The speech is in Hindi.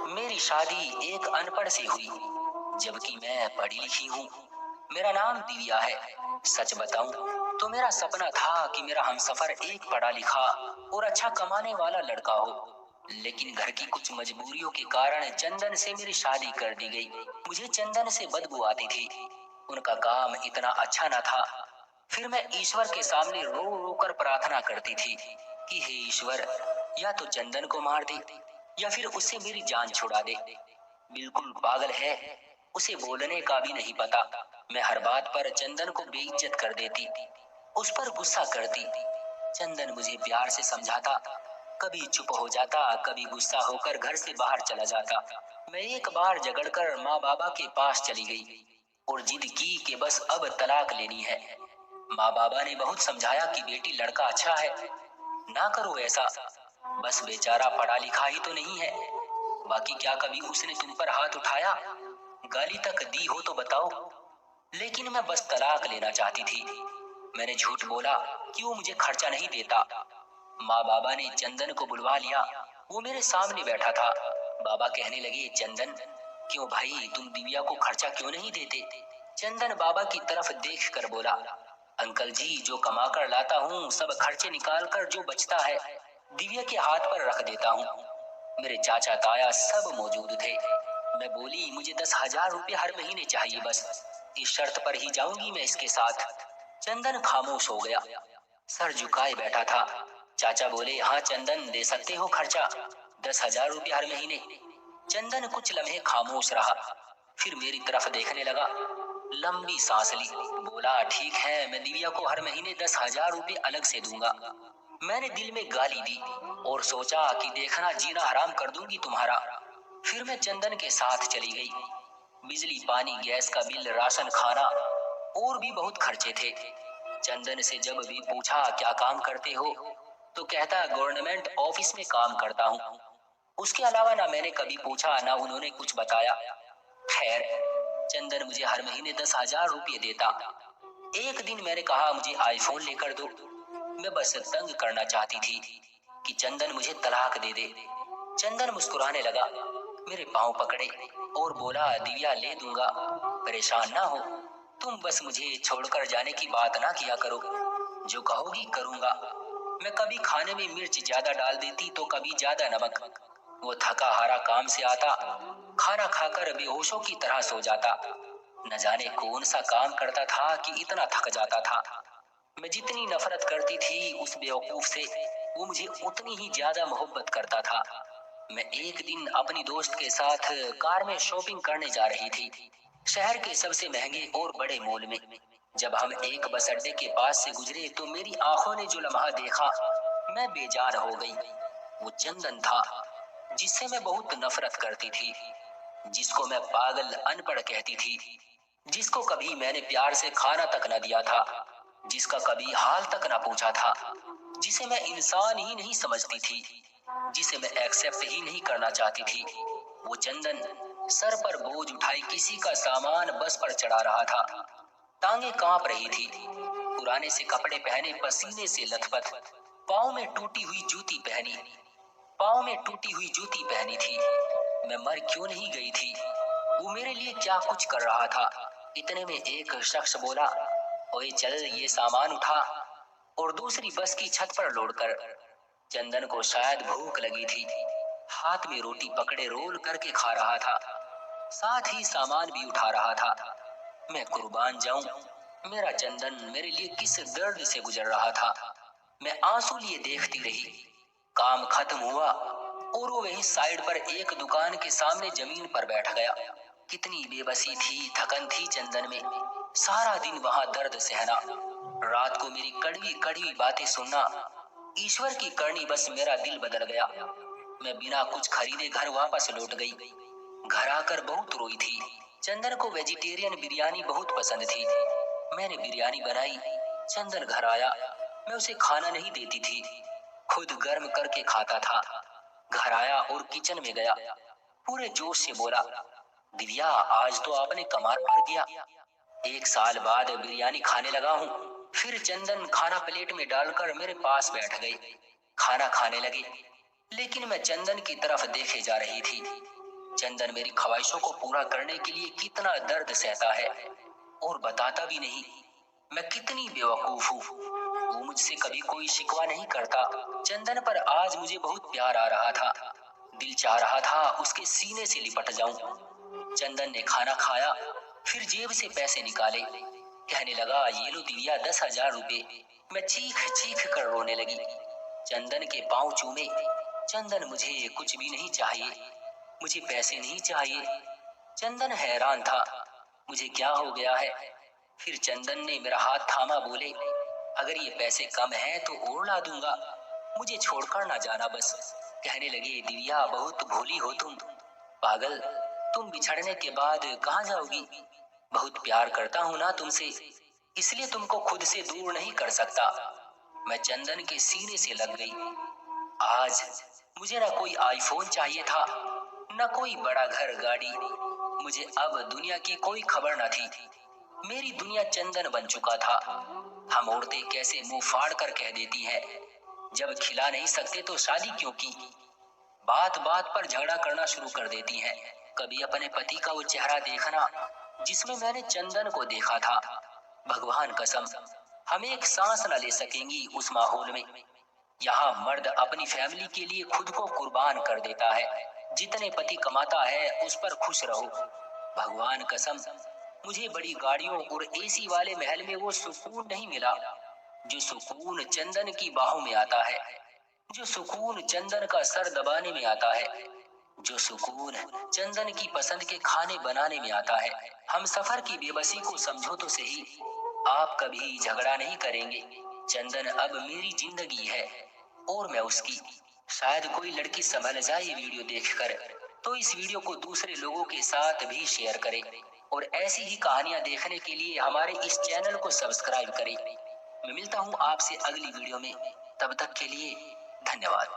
मेरी शादी एक अनपढ़ से हुई, जबकि मैं पढ़ी लिखी हूँ। मेरा नाम दिव्या है। सच बताऊं तो मेरा सपना था कि मेरा हमसफर एक पढ़ा लिखा और अच्छा कमाने वाला लड़का हो। लेकिन घर की कुछ मजबूरियों के कारण चंदन से मेरी शादी कर दी गई। मुझे चंदन से बदबू आती थी। उनका काम इतना अच्छा न था। फिर मैं ईश्वर के सामने रो रो कर प्रार्थना करती थी कि हे ईश्वर, या तो चंदन को मार दे या फिर उससे मेरी जान छुड़ा दे। बिल्कुल पागल है, उसे बोलने का भी नहीं पता। मैं हर बात पर चंदन को बेइज्जत कर देती, उस पर गुस्सा करती। चंदन मुझे प्यार से समझाता, कभी चुप हो जाता, कभी गुस्सा होकर घर से बाहर चला जाता। मैं एक बार झगड़कर माँ बाबा के पास चली गई और जिद की कि बस अब तलाक लेनी है। माँ बाबा ने बहुत समझाया कि बेटी लड़का अच्छा है, ना करो ऐसा, बस बेचारा पढ़ा लिखा ही तो नहीं है। बाकी क्या कभी उसने तुम पर हाथ उठाया, गाली तक दी हो तो बताओ। लेकिन मैं बस तलाक लेना चाहती थी। मैंने झूठ बोला कि वो मुझे खर्चा नहीं देता। माँ बाबा ने चंदन को बुलवा लिया। वो मेरे सामने बैठा था। बाबा कहने लगे, चंदन, क्यों भाई, तुम दिव्या को खर्चा क्यों नहीं देते? चंदन बाबा की तरफ देख कर बोला, अंकल जी, जो कमा कर लाता हूँ सब खर्चे निकाल कर जो बचता है दिव्या के हाथ पर रख देता हूँ। मेरे चाचा ताया सब मौजूद थे। मैं बोली, मुझे 10,000 रुपये हर महीने चाहिए, बस इस शर्त पर ही जाऊंगी मैं इसके साथ। चंदन खामोश हो गया, सर झुकाए बैठा था। चाचा बोले, हाँ चंदन, दे सकते हो खर्चा, 10,000 रुपये हर महीने। चंदन कुछ लम्हे खामोश रहा, फिर मेरी तरफ देखने लगा, लंबी सांस ली, बोला, ठीक है, मैं दिव्या को हर महीने 10,000 रुपये अलग से दूंगा। मैंने दिल में गाली दी और सोचा कि देखना, जीना हराम कर दूंगी तुम्हारा। फिर मैं चंदन के साथ चली गई। बिजली, पानी, गैस का बिल, राशन, खाना और भी बहुत खर्चे थे। चंदन से जब भी पूछा क्या काम करते हो तो कहता, गवर्नमेंट ऑफिस में काम करता हूँ। उसके अलावा ना मैंने कभी पूछा, ना उन्होंने कुछ बताया। खैर, चंदन मुझे हर महीने 10,000 रुपये देता। एक दिन मैंने कहा, मुझे आईफोन लेकर दो। मैं बस तंग करना चाहती थी कि चंदन मुझे तलाक दे दे। चंदन मुस्कुराने लगा, मेरे पांव पकड़े और बोला, दिव्या, ले दूंगा, परेशान ना हो, तुम बस मुझे छोड़कर जाने की बात ना किया करो, जो कहोगी करूंगा। मैं कभी खाने में मिर्च ज्यादा डाल देती तो कभी ज्यादा नमक। वो थका हारा काम से आता, खाना खाकर बेहोशों की तरह सो जाता। न जाने कौन सा काम करता था कि इतना थक जाता था। मैं जितनी नफरत करती थी उस बेवकूफ से, वो मुझे उतनी ही ज्यादा मोहब्बत करता था। मैं एक दिन अपनी दोस्त के साथ कार में शॉपिंग करने जा रही थी, शहर के सबसे महंगे और बड़े मॉल में। जब हम एक बस अड्डे के पास से गुजरे तो मेरी आंखों ने जो लम्हा देखा, मैं बेजान हो गई। वो चंदन था, जिससे मैं बहुत नफरत करती थी, जिसको मैं पागल अनपढ़ कहती थी, जिसको कभी मैंने प्यार से खाना तक न दिया था, जिसका कभी हाल तक न पूछा था, जिसे मैं इंसान ही नहीं समझती थी, जिसे मैं एक्सेप्ट ही नहीं करना चाहती थी। वो चंदन सर पर बोझ उठाए किसी का सामान बस पर चढ़ा रहा था। टांगे कांप रही थी, पुराने से कपड़े पहने, पसीने से लथपथ, पाँव में टूटी हुई जूती पहनी, पाँव में टूटी हुई जूती पहनी थी। मैं मर क्यों नहीं गई थी? वो मेरे लिए क्या कुछ कर रहा था। इतने में एक शख्स बोला, ओए चल, ये सामान उठा और दूसरी बस की छत पर लोड कर। चंदन को शायद भूख लगी थी, हाथ में रोटी पकड़े रोल करके खा रहा था, साथ ही सामान भी उठा रहा था। मैं कुर्बान जाऊं, मेरा चंदन मेरे लिए किस दर्द से गुजर रहा था। मैं आंसू लिए देखती रही। काम खत्म हुआ और वो वहीं साइड पर एक दुकान के सामने जमीन पर बैठ गया। कितनी बेबसी थी, थकन थी चंदन में। सारा दिन वहां दर्द सहना, रात को मेरी कड़वी कड़वी बातें सुनना। ईश्वर की करनी, बस मेरा दिल बदल गया। मैं बिना कुछ खरीदे घर वापस लौट गई। घर आकर बहुत रोई थी। चंदन को वेजिटेरियन बिरयानी बहुत पसंद थी। मैंने बिरयानी बनाई। चंदन घर आया, मैं उसे खाना नहीं देती थी, खुद गर्म करके खाता था। घर आया और किचन में गया, पूरे जोश से बोला, दिव्या, आज तो आपने कमाल कर दिया, 1 साल बाद बिरयानी खाने लगा हूँ। फिर चंदन खाना प्लेट में डालकर मेरे पास बैठ गई। खाना खाने लगे, लेकिन मैं चंदन की तरफ देखे जा रही थी। चंदन मेरी ख्वाहिशों को पूरा करने के लिए कितना दर्द सहता है और बताता भी नहीं। मैं कितनी बेवकूफ हूँ। वो मुझसे कभी कोई शिकवा नहीं करता। चंदन पर आज मुझे बहुत प्यार आ रहा था। दिल चाह रहा था उसके सीने से लिपट जाऊं। चंदन ने खाना खाया, फिर जेब से पैसे निकाले। कहने लगा, ये लो दिव्या, 10,000 रुपए। मैं चीख चीख कर रोने लगी। चंदन के पांव चूमे। चंदन, मुझे कुछ भी नहीं चाहिए, मुझे पैसे नहीं चाहिए। चंदन हैरान था, मुझे क्या हो गया है। फिर चंदन ने मेरा हाथ थामा, बोले, अगर ये पैसे कम हैं तो और ला दूंगा, मुझे छोड़कर ना जाना बस। कहने लगे, दिव्या बहुत भोली हो तुम। पागल, तुम बिछड़ने के बाद कहाँ जाओगी। बहुत प्यार करता हूँ ना तुमसे, इसलिए तुमको खुद से दूर नहीं कर सकता। मैं चंदन के सीने से लग गई। आज मुझे ना कोई आईफोन चाहिए था, न कोई बड़ा घर गाड़ी। मुझे अब दुनिया की कोई खबर न थी। मेरी दुनिया चंदन बन चुका था। हम औरतें कैसे मुंह फाड़ कर कह देती हैं, जब खिला नहीं सकते तो शादी क्यों की। बात बात पर झगड़ा करना शुरू कर देती हैं। कभी अपने पति का वो चेहरा देखना जिसमें मैंने चंदन को देखा था। भगवान कसम, हम एक सांस न ले सकेंगी उस माहौल में। यहाँ मर्द अपनी फैमिली के लिए खुद को कुर्बान कर देता है। जितने पति कमाता है उस पर खुश रहो। भगवान कसम, मुझे बड़ी गाड़ियों और एसी वाले महल में वो सुकून नहीं मिला जो सुकून चंदन की बाहों में आता है, जो सुकून चंदन का सर दबाने में आता है, जो सुकून चंदन की पसंद के खाने बनाने में आता है। हम सफर की बेबसी को समझो तो सही, आप कभी झगड़ा नहीं करेंगे। चंदन अब मेरी जिंदगी है और मैं उसकी। शायद कोई लड़की संभल जाए ये वीडियो देखकर, तो इस वीडियो को दूसरे लोगों के साथ भी शेयर करें और ऐसी ही कहानियां देखने के लिए हमारे इस चैनल को सब्सक्राइब करें। मैं मिलता हूं आपसे अगली वीडियो में, तब तक के लिए धन्यवाद।